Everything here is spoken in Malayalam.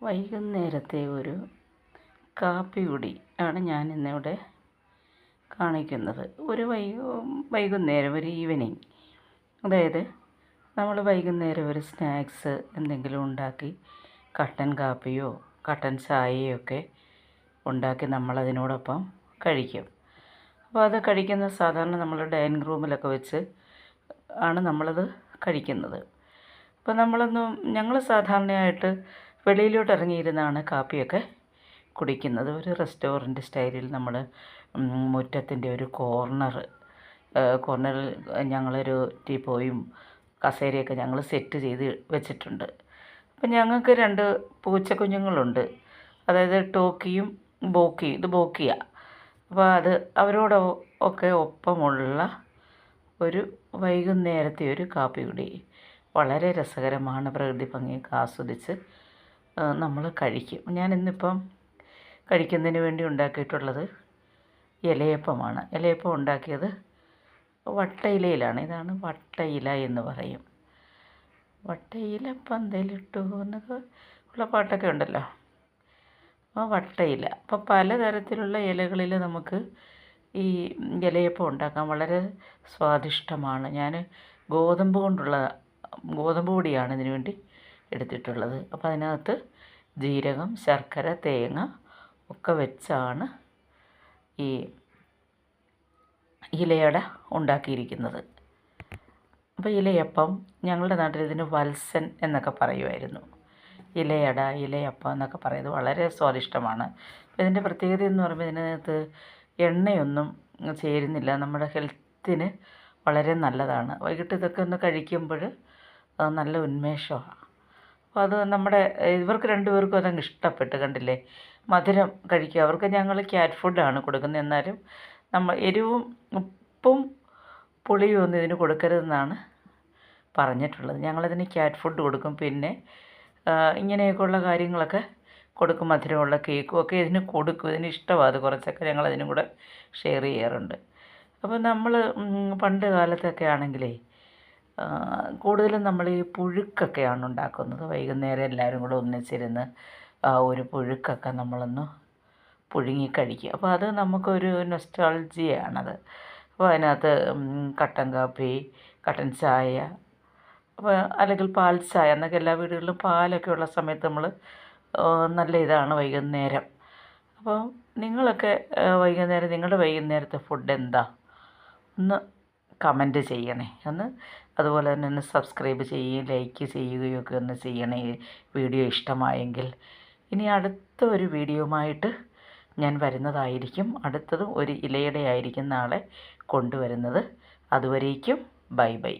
വൈകുന്നേരത്തെ ഒരു കാപ്പി കുടി ആണ് ഞാൻ ഇന്നിവിടെ കാണിക്കുന്നത്. ഒരു വൈകുന്നേരം ഒരു ഈവനിങ്, അതായത് നമ്മൾ വൈകുന്നേരം ഒരു സ്നാക്സ് എന്തെങ്കിലും ഉണ്ടാക്കി കട്ടൻ കാപ്പിയോ കട്ടൻ ചായയോ ഒക്കെ ഉണ്ടാക്കി നമ്മളതിനോടൊപ്പം കഴിക്കും. അപ്പോൾ അത് കഴിക്കുന്ന സാധാരണ നമ്മൾ ഡൈനിങ് റൂമിലൊക്കെ വെച്ച് ആണ് നമ്മളത് കഴിക്കുന്നത്. അപ്പോൾ ഞങ്ങൾ സാധാരണയായിട്ട് വെളിയിലോട്ട് ഇറങ്ങിയിരുന്നാണ് കാപ്പിയൊക്കെ കുടിക്കുന്നത്. ഒരു റെസ്റ്റോറൻറ്റ് സ്റ്റൈലിൽ നമ്മൾ മുറ്റത്തിൻ്റെ ഒരു കോർണറിൽ ഞങ്ങളൊരു ടീപ്പോയും കസേരയൊക്കെ ഞങ്ങൾ സെറ്റ് ചെയ്ത് വെച്ചിട്ടുണ്ട്. അപ്പം ഞങ്ങൾക്ക് 2 പൂച്ചക്കുഞ്ഞുങ്ങളുണ്ട്. അതായത് ടോക്കിയും ബോക്കിയും. ഇത് ബോക്കിയാണ്. അപ്പോൾ അവരോട് ഒക്കെ ഒപ്പമുള്ള ഒരു വൈകുന്നേരത്തെ ഒരു കാപ്പി കുടി വളരെ രസകരമാണ്. പ്രകൃതി ഭംഗിയൊക്കെ ആസ്വദിച്ച് നമ്മൾ കഴിക്കും. ഞാനിന്നിപ്പം കഴിക്കുന്നതിന് വേണ്ടി ഉണ്ടാക്കിയിട്ടുള്ളത് ഇലയപ്പമാണ്. ഇലയപ്പം ഉണ്ടാക്കിയത് വട്ടയിലയിലാണ്. ഇതാണ് വട്ടയില എന്ന് പറയും. വട്ടയില പന്തലിട്ടു എന്നൊക്കെ ഉള്ള പാട്ടൊക്കെ ഉണ്ടല്ലോ. അപ്പോൾ വട്ടയില. അപ്പോൾ പലതരത്തിലുള്ള ഇലകളിൽ നമുക്ക് ഈ ഇലയപ്പം ഉണ്ടാക്കാൻ വളരെ സ്വാദിഷ്ടമാണ്. ഞാൻ ഗോതമ്പ് പൊടിയാണ് ഇതിനു വേണ്ടി എടുത്തിട്ടുള്ളത്. അപ്പോൾ അതിനകത്ത് ജീരകം, ശർക്കര, തേങ്ങ ഒക്കെ വെച്ചാണ് ഈ ഇലയട ഉണ്ടാക്കിയിരിക്കുന്നത്. അപ്പോൾ ഇലയപ്പം ഞങ്ങളുടെ നാട്ടിൽ ഇതിന് വത്സൻ എന്നൊക്കെ പറയുമായിരുന്നു. ഇലയട, ഇലയപ്പം എന്നൊക്കെ പറയുന്നത് വളരെ സ്വാദിഷ്ടമാണ്. അപ്പോൾ ഇതിൻ്റെ പ്രത്യേകത എന്ന് പറയുമ്പോൾ ഇതിനകത്ത് എണ്ണയൊന്നും ചേരുന്നില്ല. നമ്മുടെ ഹെൽത്തിന് വളരെ നല്ലതാണ്. വൈകിട്ട് ഇതൊക്കെ ഒന്ന് കഴിക്കുമ്പോൾ നല്ല ഉന്മേഷമാണ്. അപ്പോൾ അത് ഇവർക്ക് 2 പേർക്കും അതങ്ങ് ഇഷ്ടപ്പെട്ട്. കണ്ടില്ലേ, മധുരം കഴിക്കുക. അവർക്ക് ഞങ്ങൾ ക്യാറ്റ് ഫുഡാണ് കൊടുക്കുന്നത്. എന്നാലും എരിവും ഉപ്പും പുളിയും ഒന്നും ഇതിന് കൊടുക്കരുതെന്നാണ് പറഞ്ഞിട്ടുള്ളത്. ഞങ്ങളതിന് ക്യാറ്റ് ഫുഡ് കൊടുക്കും. പിന്നെ ഇങ്ങനെയൊക്കെയുള്ള കാര്യങ്ങളൊക്കെ കൊടുക്കും. മധുരമുള്ള കേക്കും ഒക്കെ ഇതിന് കൊടുക്കും. ഇതിന് ഇഷ്ടമാണ്. അത് കുറച്ചൊക്കെ ഞങ്ങളതിനും കൂടെ ഷെയർ ചെയ്യാറുണ്ട്. അപ്പോൾ പണ്ട് കാലത്തൊക്കെ ആണെങ്കിലേ കൂടുതലും നമ്മൾ ഈ പുഴുക്കൊക്കെയാണ് ഉണ്ടാക്കുന്നത്. വൈകുന്നേരം എല്ലാവരും കൂടെ ഒന്നിച്ചിരുന്ന് ഒരു പുഴുക്കൊക്കെ നമ്മളൊന്ന് പുഴുങ്ങി കഴിക്കുക. അപ്പോൾ അത് നമുക്കൊരു നൊസ്റ്റാൾജിയാണത്. അപ്പോൾ അതിനകത്ത് കട്ടൻ കാപ്പി, കട്ടൻ ചായ, അപ്പോൾ അല്ലെങ്കിൽ പാൽ ചായ എന്നൊക്കെ എല്ലാ വീടുകളിലും പാലൊക്കെ ഉള്ള സമയത്ത് നമ്മൾ നല്ല ഇതാണ് വൈകുന്നേരം. അപ്പോൾ നിങ്ങളൊക്കെ നിങ്ങളുടെ വൈകുന്നേരത്തെ ഫുഡ് എന്താ? ഒന്ന് കമൻറ്റ് ചെയ്യണേ. അതുപോലെ തന്നെ ഒന്ന് സബ്സ്ക്രൈബ് ചെയ്യുകയും ലൈക്ക് ചെയ്യുകയൊക്കെ ഒന്ന് ചെയ്യണേ വീഡിയോ ഇഷ്ടമായെങ്കിൽ. ഇനി അടുത്ത ഒരു വീഡിയോയുമായിട്ട് ഞാൻ വരുന്നതായിരിക്കും. അടുത്തതും ഒരു ഇലയുടെ ആയിരിക്കും നാളെ കൊണ്ടുവരുന്നത്. അതുവരേക്കും ബൈ ബൈ.